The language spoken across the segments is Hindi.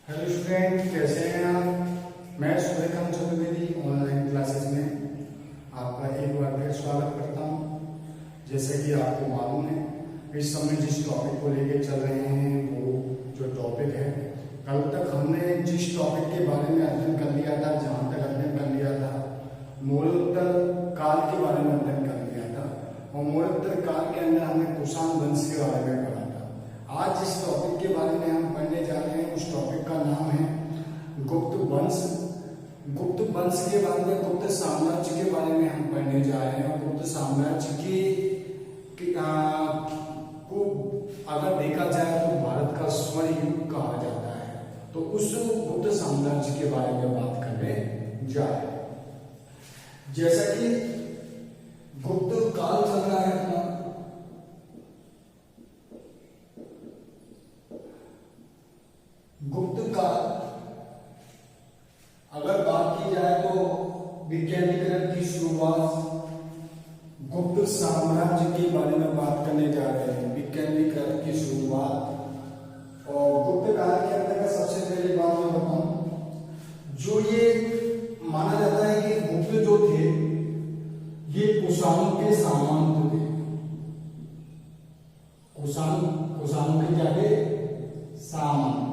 हेलो स्टूडेंट, कैसे हैं आप। मैं सूर्यकांत चतुर्वेदी ऑनलाइन क्लासेस में आपका एक बार फिर स्वागत करता हूं। जैसे कि आपको मालूम है, इस समय जिस टॉपिक को लेकर चल रहे हैं वो जो टॉपिक है, कल तक हमने जिस टॉपिक के बारे में अध्ययन कर लिया था, जहां तक अध्ययन कर लिया था, मौर्योत्तर काल के बारे में अध्ययन कर लिया था। और मौर्योत्तर काल के अंदर हमने कुषाण वंश के बारे में पढ़ा था। आज जिस टॉपिक के बारे में हम पढ़ने जा रहे हैं, उस टॉपिक का नाम है गुप्त वंश। गुप्त वंश के बारे में, गुप्त साम्राज्य के बारे में हम पढ़ने जा रहे हैं। और गुप्त साम्राज्य को अगर देखा जाए तो भारत का स्वर्ण युग कहा जाता है। तो उस गुप्त साम्राज्य के बारे में बात करने जा रहे हैं। जैसा कि गुप्त काल चल रहा है अपना, गुप्त काल अगर बात की जाए तो विकेंद्रीकरण की शुरुआत, गुप्त साम्राज्य के बारे में बात करने जा रहे हैं। विकेंद्रीकरण की शुरुआत और गुप्त काल के अंतर्गत सबसे पहली बात मैं बताऊं, जो ये माना जाता है कि गुप्त जो थे ये कुषाणों के सामंत थे। कुषाणों के क्या थे? सामंत।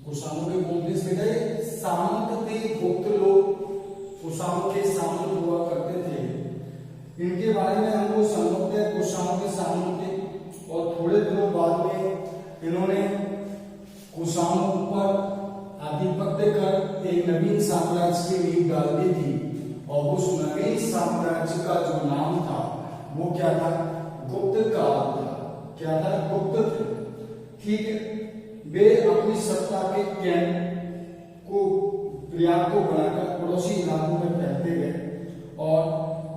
कुषाणों के कौन थे? सामंत थे। गुप्त लोग कुषाणों के सामंत हुआ करते थे। इनके बारे में हम लोग समझते हैं, कुषाणों के सामंत थे। और थोड़े दिनों बाद में इन्होंने कुषाणों पर आधिपत्य कर एक नवीन साम्राज्य की नींव डाल दी थी। और उस नवीन साम्राज्य का जो नाम था वो क्या था? गुप्त काल था। क्या था? गुप्त थे। ठीक है। वे अपनी सत्ता के केंद्र को, प्रयाग को बनाकर पड़ोसी इलाकों में फैलते गए और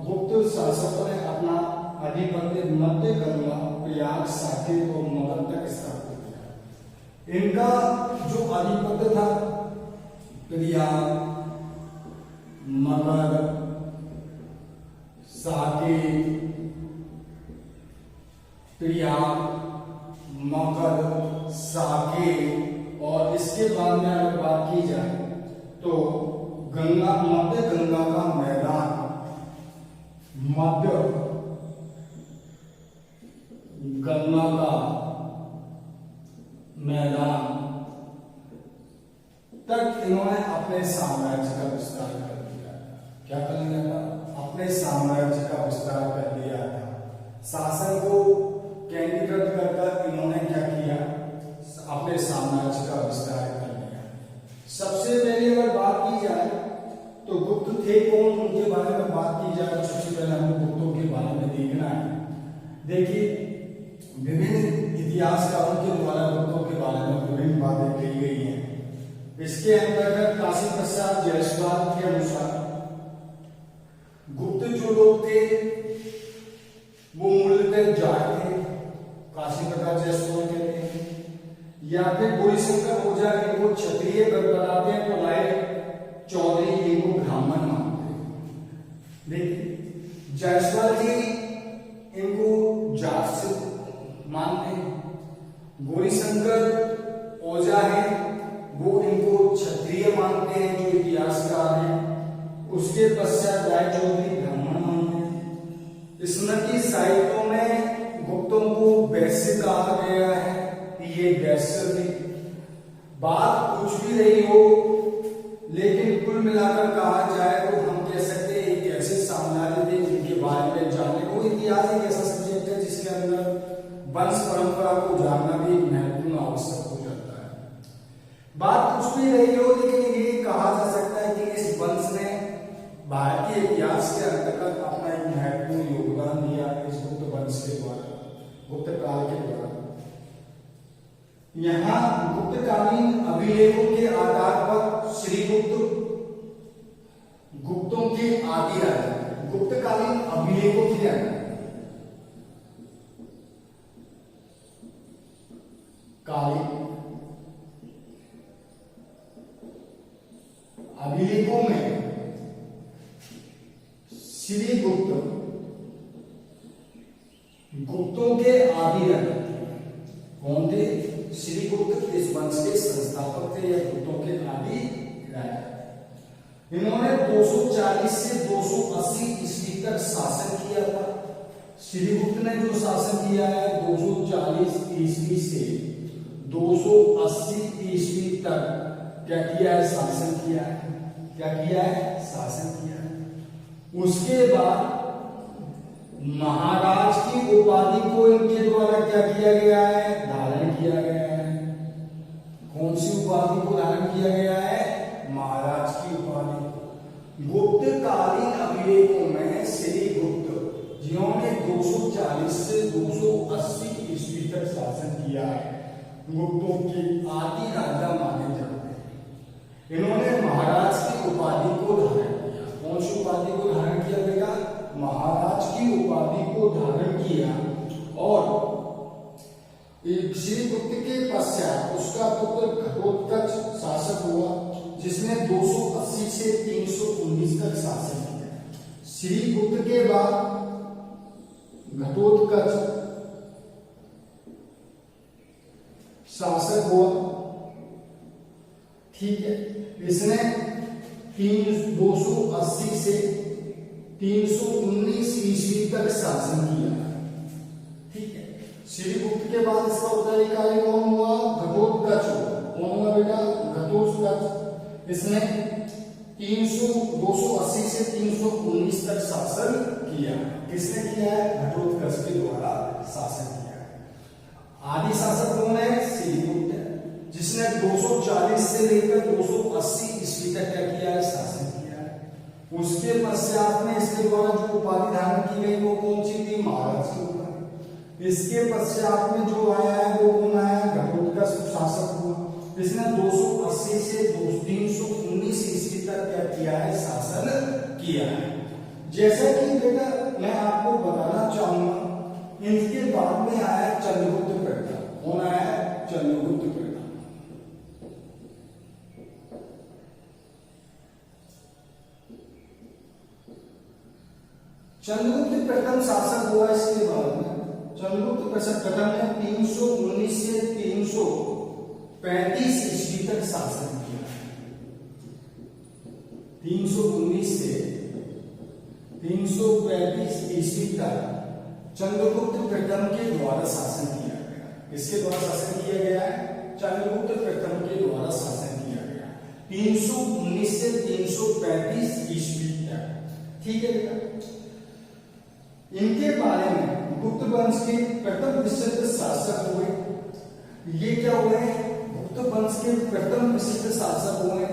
गुप्त शासकों ने अपना आधिपत्य मध्य गंगा, प्रयाग, साकेत और मगध तक स्थापित किया। इनका जो आधिपत्य था, प्रयाग, मगध, साकेत, प्रयाग, मगध, साकेत और इसके बाद में अगर बात की जाए तो गंगा, मध्य गंगा का मैदान, मध्य गंगा का मैदान तक इन्होंने अपने साम्राज्य का विस्तार कर दिया। क्या कर लिया था? अपने साम्राज्य का विस्तार कर दिया था। शासन को केंद्रीकृत कर इन्होंने क्या किया? अपने साम्राज्य का विस्तार कर लिया। सबसे पहले अगर बात की जाए तो गुप्त थे कौन, उनके बारे में बात की जाए तो सबसे पहले हमें गुप्तों के बारे में देखना है। देखिए, विभिन्न इतिहासकारों के द्वारा गुप्तों के बारे में विभिन्न बातें कही गई हैं। इसके अंतर्गत काशी प्रसाद जायसवाल के अनुसार गुप्त जो लोग थे वो मूलतः जाट थे। काशी प्रसाद जायसवाल कहते हैं, या फिर गौरीशंकर ओझा इनको क्षत्रिय बताते हैं, तो राय चौधरी इनको ब्राह्मण मानते हैं। देखिए, जायसवाल जी इनको जाट से मानते हैं। गौरीशंकर ओझा है वो इनको क्षत्रिय मानते हैं, जो इतिहासकार हैं। उसके पश्चात राय चौधरी ब्राह्मण मानते हैं। स्मृति साहित्यों में गुप्तों को वैश्य कहा गया है, ये वैश्य थे। बात कुछ भी रही हो, लेकिन कुल मिलाकर कहा जाए तो हम कह सकते हैं एक ऐसे साम्राज्य थे जिनके बारे में जानने को, इतिहास एक ऐसा सब्जेक्ट है जिसके अंदर वंश परंपरा को जानना भी महत्वपूर्ण आवश्यक हो जाता है। बात कुछ भी रही हो, लेकिन ये कहा जा सकता है कि इस वंश ने भारतीय इतिहास के अंतर्गत अपना एक महत्वपूर्ण योगदान दिया इस गुप्त वंश के द्वारा, गुप्त काल के द्वारा। यहाँ गुप्तकालीन अभिलेखों के आधार पर श्रीगुप्त गुप्तों के आदि राजा, गुप्तकालीन अभिलेखों के आधार कालीन अभिलेखों में श्रीगुप्त गुप्तों के आदि राजा कौन थे? श्री गुप्त इस वंश के संस्थापक थे या गुप्तों के आदि राजा। इन्होंने 240 से 280 ईस्वी तक शासन किया था। श्रीगुप्त ने जो शासन किया है 240 ईस्वी से 280 ईस्वी तक क्या किया है? शासन किया है। क्या किया है? शासन किया है। उसके बाद महाराज की उपाधि को इनके द्वारा क्या किया गया है? धारण किया गया है। कौन सी उपाधि को धारण किया गया है? महाराज की उपाधि। गुप्तकालीन अभिलेखों में श्री गुप्त जिन्होंने 240 से 280 ईस्वी तक शासन किया है, गुप्तों के आदि राजा माने जाते हैं। इन्होंने महाराज की उपाधि को धारण किया। कौन सी उपाधि को धारण किया बेटा? महाराज की उपाधि को धारण किया। और श्रीगुप्त के पश्चात उसका पुत्र घटोत्कच शासक हुआ, जिसने 280 से 319 तक शासन किया। श्रीगुप्त के बाद घटोत्कच शासक हुआ। ठीक है, इसने 280 से 319 ईस्वी तक शासन किया। ठीक है, श्रीगुप्त के बाद इसका उत्तराधिकारी कौन हुआ? घटोत्कच हुआ। कौन हुआ बेटा? घटोत्कच। इसने 280 से 319 तक शासन किया। किसने किया है? घटोत्कच के द्वारा शासन किया है। आदि शासक कौन है? श्रीगुप्त है, जिसने 240 से लेकर 280 ईस्वी तक क्या किया है? शासन किया है। उसके पश्चात में इसके द्वारा जो उपाधि धारण की गई वो कौन सी थी? महाराज की उपाधि। इसके पश्चात में जो आया है वो कौन आया? घटोत्कच शासक हुआ। इसने 280 से 319 ईस्वी तक क्या किया है? शासन किया है। जैसा कि बेटा मैं आपको बताना चाहूंगा, इनके बाद में आया चंद्रगुप्त प्रथम। कौन आया? चंद्रगुप्त प्रथम। चंद्रगुप्त प्रथम शासक हुआ। इसके बाद में चंद्रगुप्त प्रथम ने 319 से 335 ईस्वी तक शासन किया। 319 से 335 ईस्वी तक चंद्रगुप्त प्रथम के द्वारा शासन किया गया। इसके द्वारा शासन किया गया है? चंद्रगुप्त प्रथम के द्वारा शासन किया गया 319 से 335 ईस्वी तक। ठीक है बेटा, इनके बारे में गुप्त वंश के प्रथम विशिष्ट शासक हुए। ये क्या हुए? गुप्त वंश के प्रथम विशिष्ट शासक हुए।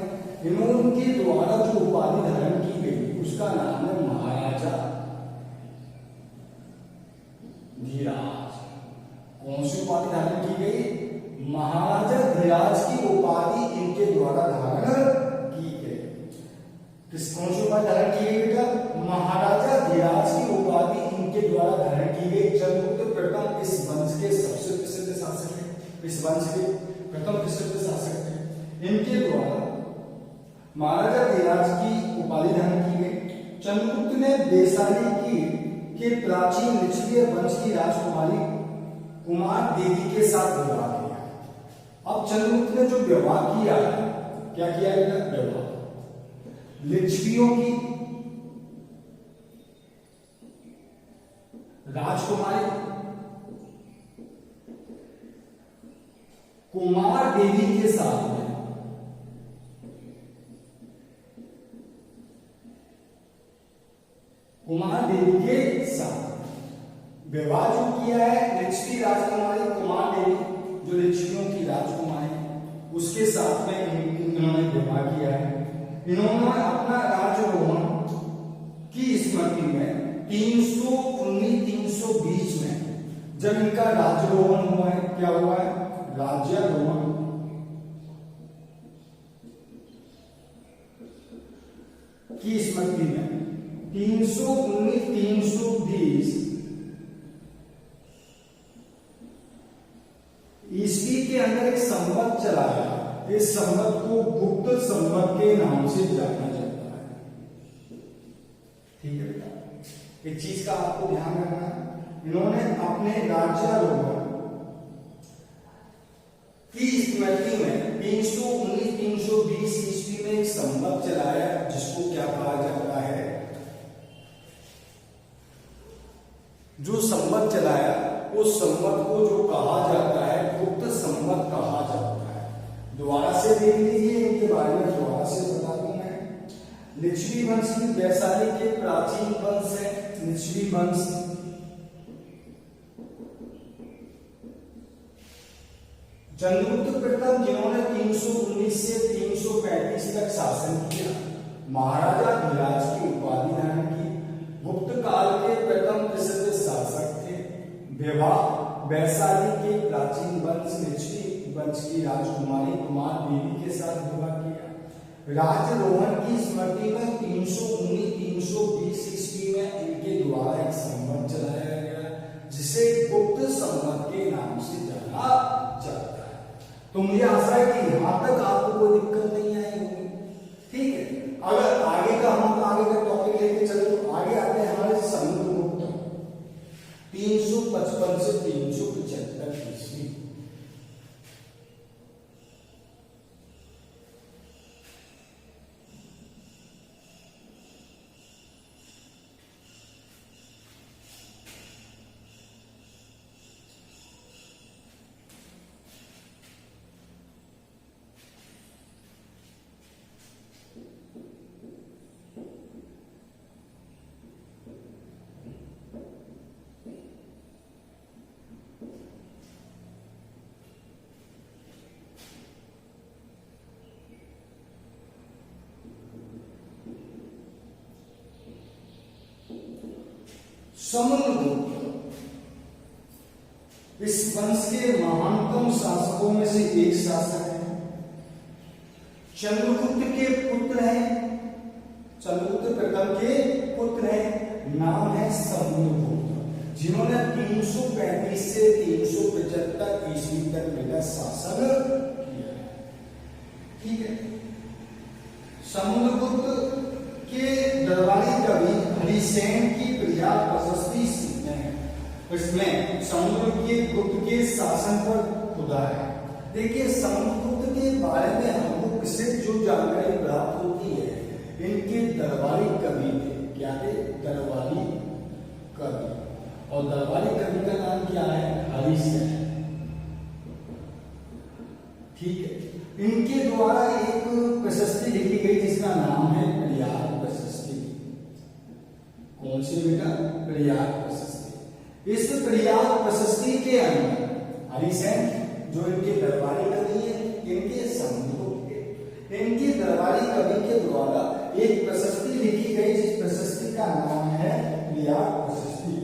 इनके द्वारा जो उपाधि धारण की गई उसका नाम है महाराजा धीराज। कौन सी उपाधि धारण की गई? महाराजा धीराज की उपाधि इनके द्वारा धारण की गई। कौन सी उपाधि धारण की गई बेटा? महाराजा धीराज की उपाधि इनके द्वारा धारण की गई। चंद्रगुप्त प्रथम इस वंश के सबसे प्रसिद्ध शासक है। इस वंश के प्रथम प्रसिद्ध शासक है। इनके द्वारा महाराजा धीराज की उपाधि धारण की गई। चंद्रगुप्त ने वैशाली के प्राचीन निचले वंश की राजकुमारी कुमार देवी के साथ विवाह किया। अब चंद्रगुप्त ने जो विवाह किया, क्या किया बेटा? विवाह लिच्छवियों की राजकुमारी कुमार देवी के साथ में कुमार देवी के साथ विवाह जो किया है, लिच्छवी राजकुमारी कुमार देवी जो लिच्छवियों की राजकुमारी, उसके साथ में इन्होंने विवाह किया है। इन्होंने अपना राज्यारोहण की स्मृति में 319-320 में जब इनका राज्यारोहण हुआ है, क्या हुआ है? राज्यारोहण की स्मृति में 319-320 ईस्वी के अंदर एक संवत चलाया। इस संवत को गुप्त संवत के नाम से जाना जाता है। ठीक है बेटा, एक चीज का आपको ध्यान रखना है। इन्होंने अपने राज्यारोहण स्मृति में 319-320 ईस्वी में एक संवत चलाया जिसको क्या कहा जाता है, जो संवत चलाया उस संवत को जो कहा जाता है गुप्त संवत कहा जाता है। दोबारा से देख लीजिए, इनके बारे में दोबारा से बता दूं मैं। लिच्छवी वंश वैशाली के प्राचीन वंश है लिच्छवी वंश। चंद्रगुप्त प्रथम जिन्होंने 319 से 335 तक शासन किया, महाराजा धीराज की उपाधि धारण की, गुप्त काल के प्रथम प्रसिद्ध शासक थे। विवाह वैशाली के प्राचीन वंश लिच्छवी वंश की राजकुमारी कुमार देवी के साथ विवाह किया। राजरोहण की स्मृति में 319-320 ईस्वी में इनके द्वारा एक संवत चलाया गया जिसे गुप्त संवत के नाम से जाना जाता है। तो मुझे आशा है कि यहां तक आपको कोई दिक्कत नहीं आई होगी, ठीक है। अगर आगे का हम आगे का टॉपिक लेके चले तो आगे आते हैं हमारे समुद्रगुप्त 355 से 375 ईस्वी। समुद्रगुप्त इस वंश के महानतम शासकों में से एक शासक है। चंद्रगुप्त के पुत्र हैं, चंद्रगुप्त प्रथम के पुत्र हैं, नाम है समुद्रगुप्त, जिन्होंने 335 से 375 ईस्वी तक मेरा शासन किया। ठीक है। समुद्रगुप्त के दरबारी कवि हरिसेन की प्रयाग प्रशस्ति इसमें समुद्रगुप्त के शासन पर खुदा है। देखिए समुद्रगुप्त के बारे में हमको किससे जो जानकारी प्राप्त होती है, इनके दरबारी कवि थे। क्या थे? दरबारी कवि। और दरबारी कवि का नाम क्या है? हरिसेन। ठीक है। इनके द्वारा एक प्रशस्ति लिखी गई जिसका नाम है प्रयाग प्रशस्ति। कौन सी बेटा? प्रयाग प्रशस्ति। इस प्रयाग प्रशस्ति के अंदर हरिसेन जो इनके दरबारी कवि है, इनके समुद्रगुप्त के इनके दरबारी कवि के द्वारा एक प्रशस्ति लिखी गई जिस प्रशस्ति का नाम है प्रयाग प्रशस्ति।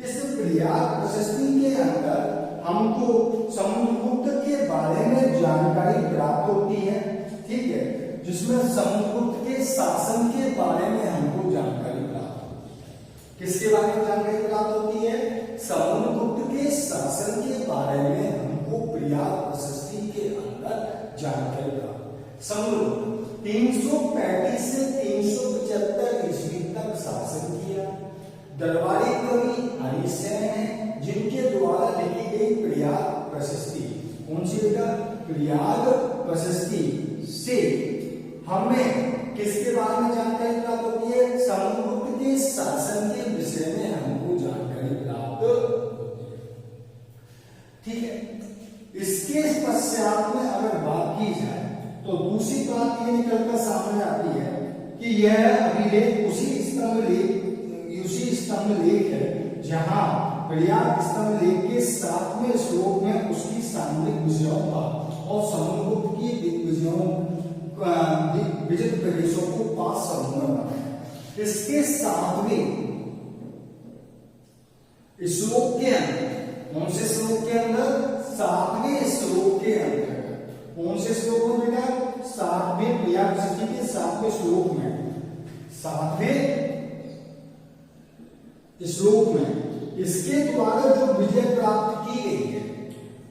इस प्रयाग प्रशस्ति के अंदर हमको समुद्रगुप्त के बारे में जानकारी प्राप्त होती है। ठीक है। जिसमें समुद्रगुप्त के शासन के बारे में हमको जानकारी प्राप्त होती है। किसके बारे में जानकारी प्राप्त होती है? समुद्रगुप्त के शासन के बारे में हमको प्रयाग प्रशस्ति के अंदर जानकारी प्राप्त। समुद्रगुप्त 335 से 375 ईस्वी तक शासन किया। दरबारी कवि हरिसेन है जिनके द्वारा लिखी गई प्रयाग प्रशस्ति। कौन सी बेटा? प्रयाग प्रशस्ति से हमें किसके बारे में जानकारी प्राप्त होती है? समुद्रगुप्त के शासन के विषय में हमको जानकारी प्राप्त होती है। ठीक है। इसके पश्चात में अगर बात की जाए तो दूसरी बात ये निकलकर सामने आती है कि यह अभिलेख उसी स्तंभ लेख है जहां प्रयाग स्तंभ लेख के 7वें श्लोक में उसकी सामरिक विजयों का और समुद्रगुप्त की दिग्विजयों विजित प्रदेशों को 5 समूह में बांटा। इसके 7वें श्लोक के अंदर, कौन से श्लोक के अंदर? 7वें श्लोक के अंदर। कौन से श्लोक में बेटा? 7वें प्रयाग प्रशस्ति के 7वें श्लोक में, 7वें श्लोक में इसके द्वारा जो विजय प्राप्त की गई है,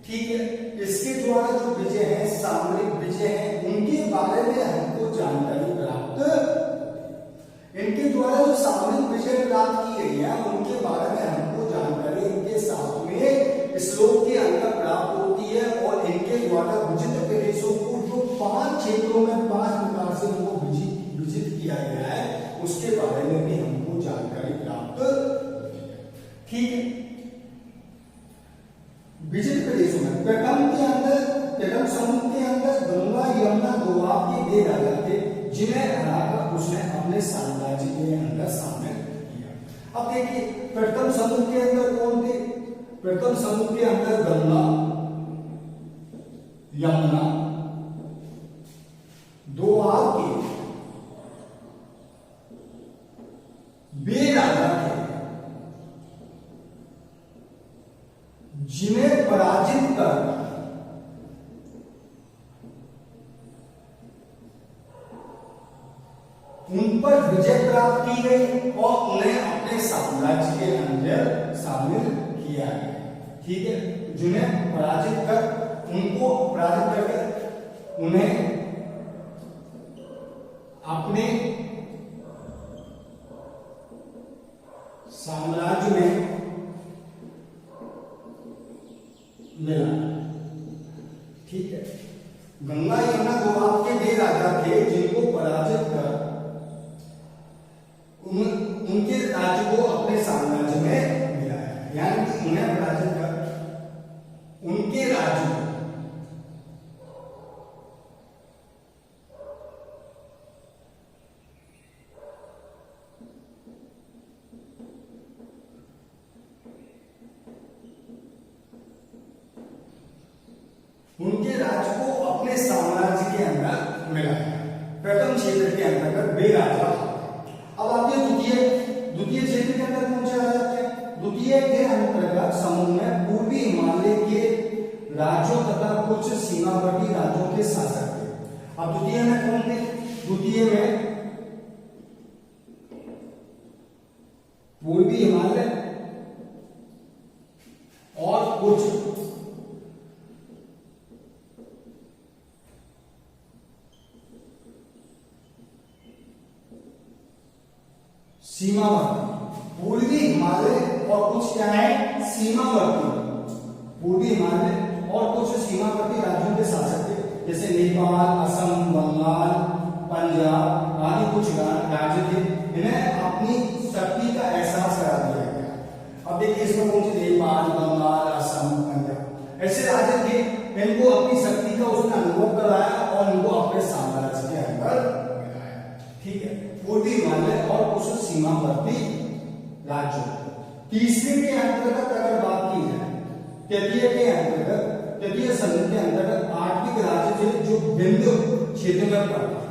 ठीक है, इसके द्वारा जो विजय है, सामरिक विजय है, उनके बारे में हमको जानकारी प्राप्त। इनके द्वारा जो सामरिक विजय प्राप्त की गई है उनके बारे में हमको जानकारी इनके 7वें श्लोक के अंदर प्राप्त होती है और इनके द्वारा विजित अब देखिए प्रथम समूह के अंदर कौन थे? प्रथम समूह के अंदर गंगा, यमुना, दो आपके वे राजा थे जिन्हें पराजित कर उन पर विजय प्राप्त की गई और उन्हें अपने साम्राज्य के अंदर शामिल किया गया। ठीक है, जिन्हें पराजित कर, उनको पराजित करके उन्हें अपने साम्राज्य में मिला। ठीक है, गंगा यमुना दो आपके वे राजा थे जिनको पराजित कर उनके राज्य को अपने साम्राज्य में मिलाया, यानी कि उन्हें पराजित कर उनके राज्य को अपने साम्राज्य के अंदर मिलाया। प्रथम क्षेत्र के अंतर्गत वे राजा। अब आते हैं द्वितीय क्षेत्र के अंदर कौन से आ जाते हैं? द्वितीय के अंतर्गत समूह में पूर्वी हिमालय के राज्यों तथा कुछ सीमावर्ती राज्यों के शासक थे। अब द्वितीय में कौन थे? द्वितीय में पूर्वी हिमालय और कुछ सीमावर्ती, पूर्वी हिमालय और कुछ क्या है? सीमावर्ती, पूर्वी हिमालय और कुछ सीमावर्ती राज्यों के शासक थे, जैसे नेपाल, असम, बंगाल, पंजाब आदि कुछ राज्य थे। इन्हें अपनी शक्ति का एहसास करा दिया गया। अब देखिए इसमें कौन से? नेपाल, बंगाल, असम, पंजाब ऐसे राज्य थे, इनको अपनी शक्ति का उसने अनुभव कराया और इनको अपने साम्राज्य के अंदर मिलाया। ठीक है, पूर्वी हिमालय और कुछ सीमावर्ती राज्यों। तीसरे के अंतर्गत अगर बात की जाए, तृतीय के अंतर्गत, तृतीय समूह के अंतर्गत आठवीं राज्य थे जो विंध्य क्षेत्र में पड़ता है।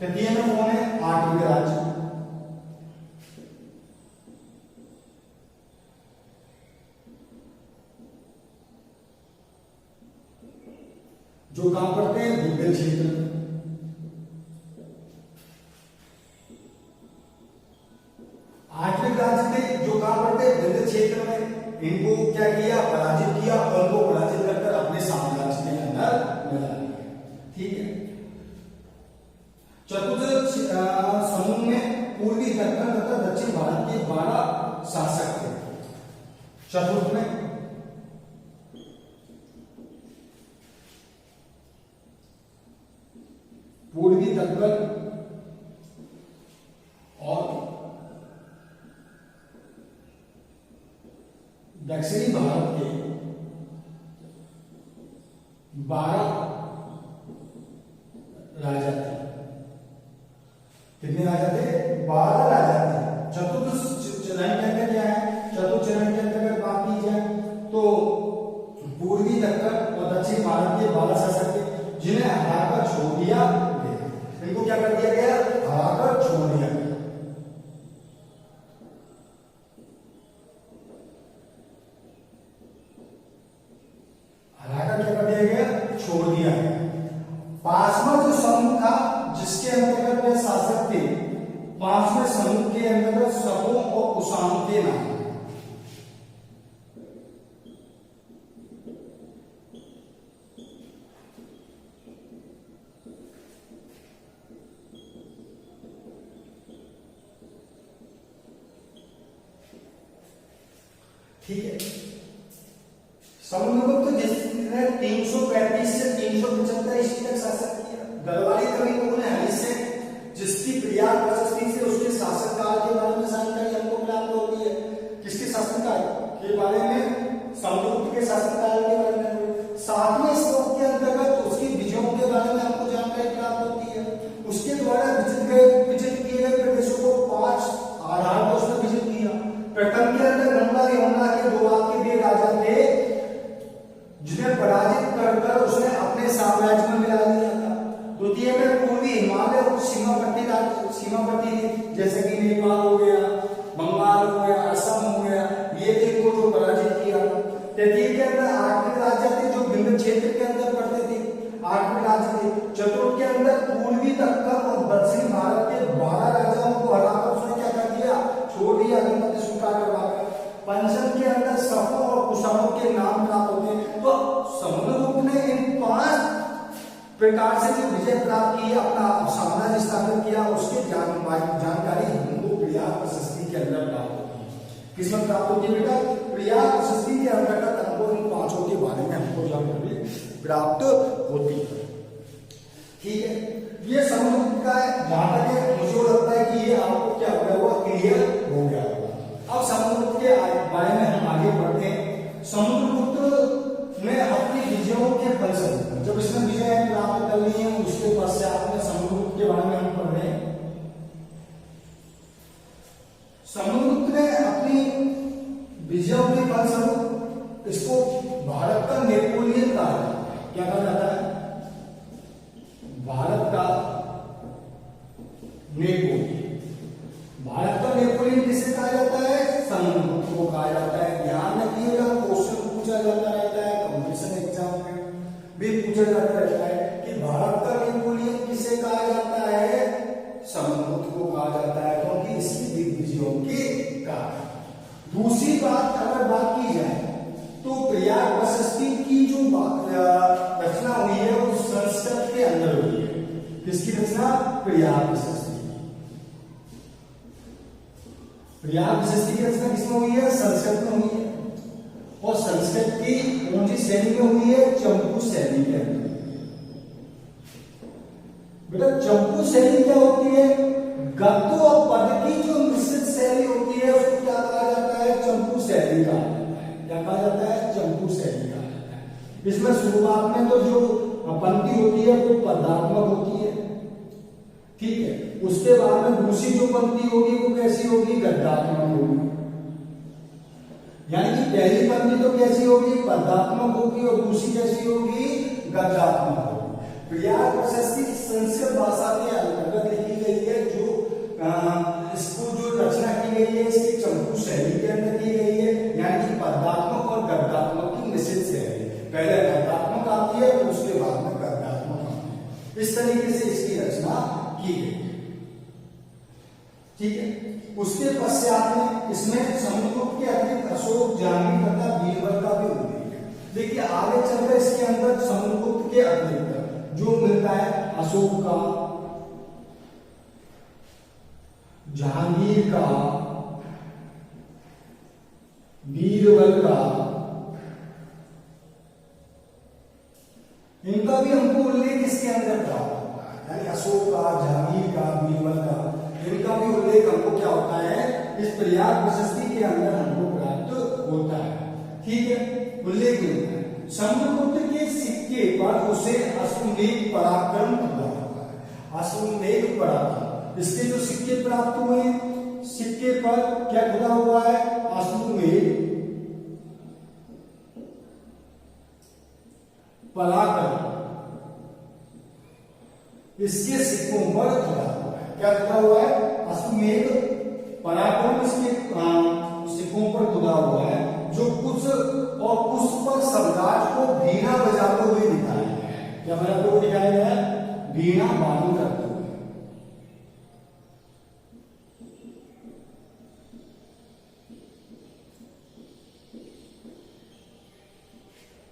तृतीय में कौन है? आठवीं राज्य जो काम करते हैं विंध्य क्षेत्र में। आठवीं राज्य थे जो काम करते हैं विंध्य क्षेत्र में। इनको क्या किया? पराजित किया और उनको पराजित कर अपने साम्राज्य के अंदर मिला दिया। ठीक है, चतुर्थ समूह में पूर्वी, दक्षिण तथा दक्षिण भारत के 12 शासक थे। चतुर्थ में पूर्वी, दक्षिण और दक्षिणी भारत के 12 राजा थे। कितने राजा थे? 12 राजा थे। चतुर्थ चरण के अंदर क्या है? चतुर्थ चरण के अंतर्गत बात की जाए तो पूर्वी, दक्षिण और दक्षिण भारत के 12 शासक थे जिन्हें हराकर छोड़ दिया गया। इनको क्या कर दिया गया? हराकर छोड़ दिया गया। छोड़ दिया गया। पांचवा जो समूह था जिसके अंतर्गत वे शासक थे, पांचवें समूह के अंतर्गत शकों और कुषाणों के नाम। ठीक है, समुद्रगुप्त जिसने 335 से 375 ईस्वी तक शासन किया। गढ़वाली कवि ने हरिश्चंद्र जिसकी प्रयाग प्रशस्ति से उसके शासनकाल के बारे में जानकारी हमको प्राप्त होती है। किसके शासनकाल के बारे में? समुद्रगुप्त के शासनकाल के बारे में। 7वें श्लोक के अंतर्गत उसकी विजयों के बारे में हमको जानकारी प्राप्त होती है। उसके द्वारा विजित किए गए प्रदेशों को 5 आधार पर उसने विजित किया। शासकों के नाम प्राप्त होते हैं। तो समुद्रगुप्त ने इन 5 प्रकार से जो विजय प्राप्त की, अपना साम्राज्य स्थापित किया, उसके जानकारी हमको प्रयाग प्रशस्ति के अंदर प्राप्त होती है। किसमें प्राप्त होती है बेटा? प्रयाग प्रशस्ति के अंतर्गत हमको इन 5 के बारे में हमको जानकारी प्राप्त होती है। ठीक है, ये समुद्रगुप्त का है। जहां तक है मुझे लगता है कि ये आपको क्या हो गया होगा, क्लियर हो गया होगा। अब समुद्रगुप्त के बारे में हम आगे बढ़ते हैं। समुद्रगुप्त ने अपनी विजयों के फलस्वरूप जब इसने विजय प्राप्त कर ली है, उसके पश्चात में समुद्रगुप्त के बारे में हम पढ़ रहे हैं। समुद्रगुप्त ने अपनी विजयों के फलस्वरूप इसको भारत का नेपोलियन कहा जाता है। क्या कहा जाता है? भारत का नेपोलियन। भारत का नेपोलियन किसे कहा जाता है? समुद्रगुप्त को कहा जाता है। ध्यान रखिएगा, क्वेश्चन पूछा जाता रहता है, कंपटीशन एग्जाम में भी पूछा जाता रहता है कि भारत का नेपोलियन किसे कहा जाता है? समुद्रगुप्त को कहा जाता है, क्योंकि इसकी दिग्विजयों के कारण। दूसरी बात अगर बात की जाए तो प्रयाग प्रशस्ति की जो रचना हुई है वो संस्कृत के अंदर हुई है। किसकी रचना? प्रयाग प्रशस्ति। प्रयाग प्रशस्ति की रचना किसमें हुई है? संस्कृत में हुई है। और संस्कृत की कौन सी शैली में हुई है? चंपू शैली के अंदर। बेटा चंपू शैली क्या होती है? गद्य और पद की जो मिश्रित शैली होती है उसको क्या कहा जाता है? चंपू शैली कहा जाता है। क्या कहा जाता है? चंपू शैली कहा जाता है। इसमें शुरुआत में तो जो पंक्ति होती है वो पदात्मक होती है, ठीक है। उसके बाद में दूसरी जो पंक्ति होगी वो कैसी होगी? गद्यात्मक होगी। यानी कि पहली पंक्ति तो कैसी होगी? पदात्मक होगी और दूसरी कैसी होगी? गद्यात्मक होगी। प्रयाग प्रशस्ति संस्कृत भाषा के अंतर्गत लिखी गई है। जो इसको जो रचना की गई है इसकी चंपू शैली के अंदर की गई है, यानी कि पदात्मक और गद्यात्मक की मिश्रित शैली। पहले गद्यात्मक आती है और उसके बाद में गद्यात्मक आती है। इस तरीके से इसकी रचना की गई है, ठीक है। उसके पश्चात में इसमें समुद्रगुप्त के अतिरिक्त अशोक, जहांगीर तथा बीरबल का भी उल्लेख है। देखिए आगे चलकर इसके अंदर समुद्रगुप्त के अतिरिक्त जो मिलता है अशोक का, जहांगीर का, बीरबल का, इनका भी हमको उल्लेख इसके अंदर प्राप्त होता है। यानी अशोक का, जहांगीर का, बीरबल का, इनका भी उल्लेख हमको क्या होता है? इस प्रयाग प्रशस्ति के अंदर हमको प्राप्त होता है, ठीक है। उल्लेख मिलता है। समुद्रगुप्त के सिक्के पर उसे अश्वमेध पराक्रम खुदा हुआ है। अश्वमेध पराक्रम, इसके जो सिक्के प्राप्त हुए हैं, सिक्के पर क्या खुदा हुआ है? अश्वमेध पराक्रम, इसके सिक्कों पर खुदा हुआ है। क्या खुदा हुआ है? अश्वमेध पराक्रम इसके सिक्कों पर खुदा हुआ है, जो कुछ और पुष्प पर सम्राट को वीणा बजाते हुए दिखाया गया है। क्या बजाते हुए दिखाया गया है? वीणा वादन करते हुए।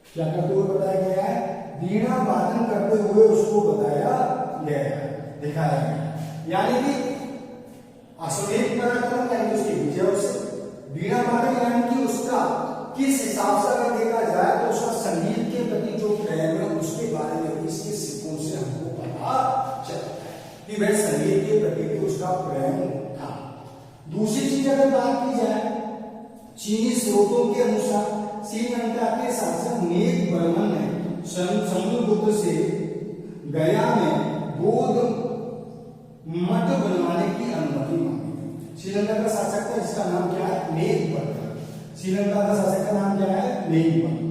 क्या करते हुए बताया गया है? वीणा वादन करते हुए उसको बताया गया है, दिखाया गया। यानी कि अश्वमेध पराक्रम यानी उसकी विजय से, वीणा वादन यानी कि उसका किस हिसाब से अगर देखा जाए तो उसका संगीत के प्रति जो प्रेम है उसके बारे में भी इसके सिक्कों से हमको पता चलता है कि वह संगीत के प्रति भी उसका प्रेम था। दूसरी चीज अगर बात की जाए, चीनी स्रोतों के अनुसार श्रीलंका के शासक नेक बर्मन ने समुद्रगुप्त से गया में बौद्ध मठ बनवाने की अनुमति मांगी। श्रीलंका का शासक था, इसका नाम क्या है? नेक बर्मन। श्रीलंका का शासक का नाम क्या है? नेक बर्मन।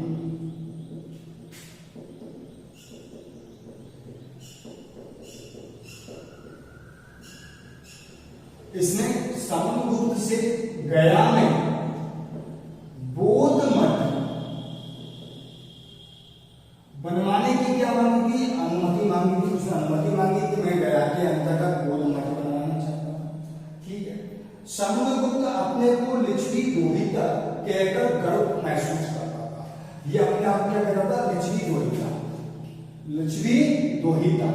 इसने समुद्रगुप्त से गया में बौद्ध मठ बनवाने की क्या मांगी थी? अनुमति मांगी थी। उसने अनुमति मांगी कि मैं गया के अंतर्गत बौद्ध मठ बनवाना चाहता हूं, ठीक है। समुद्रगुप्त अपने को लिच्छवी लोहित कहकर गर्व महसूस करता ये अपने आप क्या कहता था, लिच्छवी दोहिता, लिच्छवी दोहिता।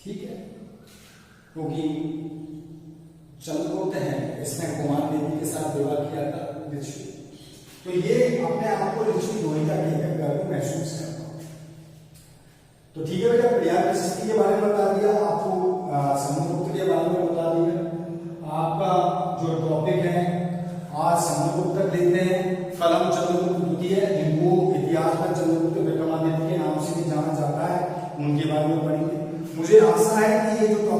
ठीक है, क्योंकि चंद्रगुप्त है, इसने कुमार देवी के साथ विवाह किया था लिच्छवी, तो ये अपने आप को लिच्छवी दोहिता कहकर गर्व महसूस करता। तो ठीक है बेटा, प्रिया प्रशस्ति के बारे में बता दिया आपको, समुद्रगुप्त के बारे में बता दिया। आपका जो टॉपिक है आज समुद्रगुप्त तक लेते हैं। कल हम चंद्रगुप्त द्वितीय, जिनको इतिहास में चंद्रगुप्त विक्रमादित्य के नाम से भी जाना जाता है, उनके बारे में पढ़ेंगे। मुझे आशा है कि ये जो